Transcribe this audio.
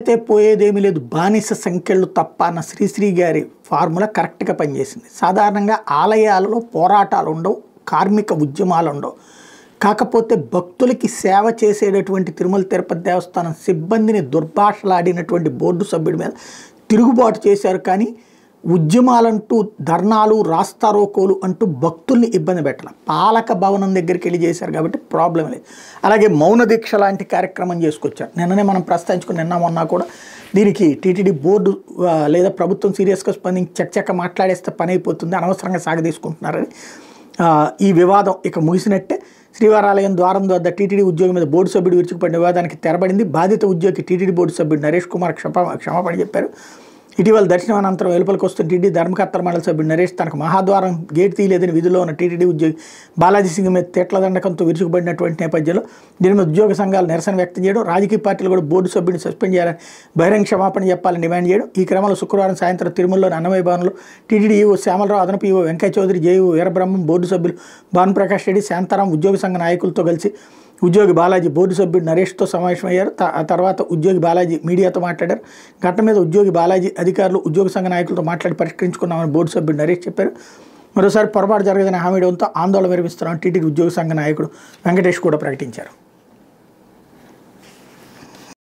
పెడితే పోయేదేమీ లేదు, బానిస సంఖ్యలు తప్ప అన్న శ్రీశ్రీ గారి ఫార్ములా కరెక్ట్గా పనిచేసింది. సాధారణంగా ఆలయాలలో పోరాటాలు ఉండవు, కార్మిక ఉద్యమాలు ఉండవు. కాకపోతే భక్తులకి సేవ చేసేటటువంటి తిరుమల తిరుపతి దేవస్థానం సిబ్బందిని దుర్భాషలాడినటువంటి బోర్డు సభ్యుడి మీద తిరుగుబాటు చేశారు. కానీ ఉద్యమాలంటూ ధర్నాలు, రాస్తారోకోలు అంటూ భక్తుల్ని ఇబ్బంది పెట్టాలి. పాలక భవనం దగ్గరికి వెళ్ళి చేశారు కాబట్టి ప్రాబ్లం లేదు. అలాగే మౌన దీక్ష లాంటి కార్యక్రమం చేసుకొచ్చారు. నిన్ననే మనం ప్రస్తావించుకుని నిన్న మొన్న కూడా దీనికి టీటీడీ బోర్డు లేదా ప్రభుత్వం సీరియస్గా స్పందించి చర్చక మాట్లాడేస్తే పని అయిపోతుంది, అనవసరంగా సాగదీసుకుంటున్నారని ఈ వివాదం ఇక ముగిసినట్టే. శ్రీవారాలయం ద్వారం వద్ద టీటీడీ ఉద్యోగి మీద బోర్డు సభ్యుడు విరుచుకుపడిన వివాదానికి తెరబడింది. బాధిత ఉద్యోగి టీటీడీ బోర్డు సభ్యుడు నరేష్ కుమార్ క్షమాపణ చెప్పారు. ఇటీవల దర్శనం అనంతరం వెలుపలికి వస్తున్న టీటీడీ ధర్మకర్తల మండలి సభ్యుడు నరేష్ తనకు మహాద్వారం గేట్ తీయలేదని విధిలో ఉన్న టీటీడీ ఉద్యోగి బాలాజీ సింగ్ మీద తేట్ల దండకంతో విరుచుకుపడినటువంటి నేపథ్యంలో దీని మీద ఉద్యోగ సంఘాలు నిరసన వ్యక్తం చేయడం, రాజకీయ పార్టీలు కూడా బోర్డు సభ్యుడిని సస్పెండ్ చేయాలని బహిరంగ క్షమాపణ చెప్పాలని డిమాండ్ చేయడం. ఈ క్రమంలో శుక్రవారం సాయంత్రం తిరుమలలోని అన్నమయ్య భవన్లో టీటీడీ ఈవో శ్యామలరావు, అదనపు EO Venkaiah Chowdary, JEO Veerabrahmam, board సభ్యులు భానుప్రకాష్ రెడ్డి, శాంతారాం, ఉద్యోగ సంఘ నాయకులతో కలిసి ఉద్యోగి బాలాజీ బోర్డు సభ్యుడు నరేష్తో సమావేశమయ్యారు. ఆ తర్వాత ఉద్యోగి బాలాజీ మీడియాతో మాట్లాడారు. ఘటన మీద ఉద్యోగి బాలాజీ అధికారులు ఉద్యోగ సంఘ నాయకులతో మాట్లాడి పరిష్కరించుకున్నామని బోర్డు సభ్యుడు నరేష్ చెప్పారు. మరోసారి పొరపాటు జరగదని హామీ ఇవ్వడంతో ఆందోళన విరమిస్తున్నామని టీటీడీ ఉద్యోగ సంఘ నాయకుడు వెంకటేష్ కూడా ప్రకటించారు.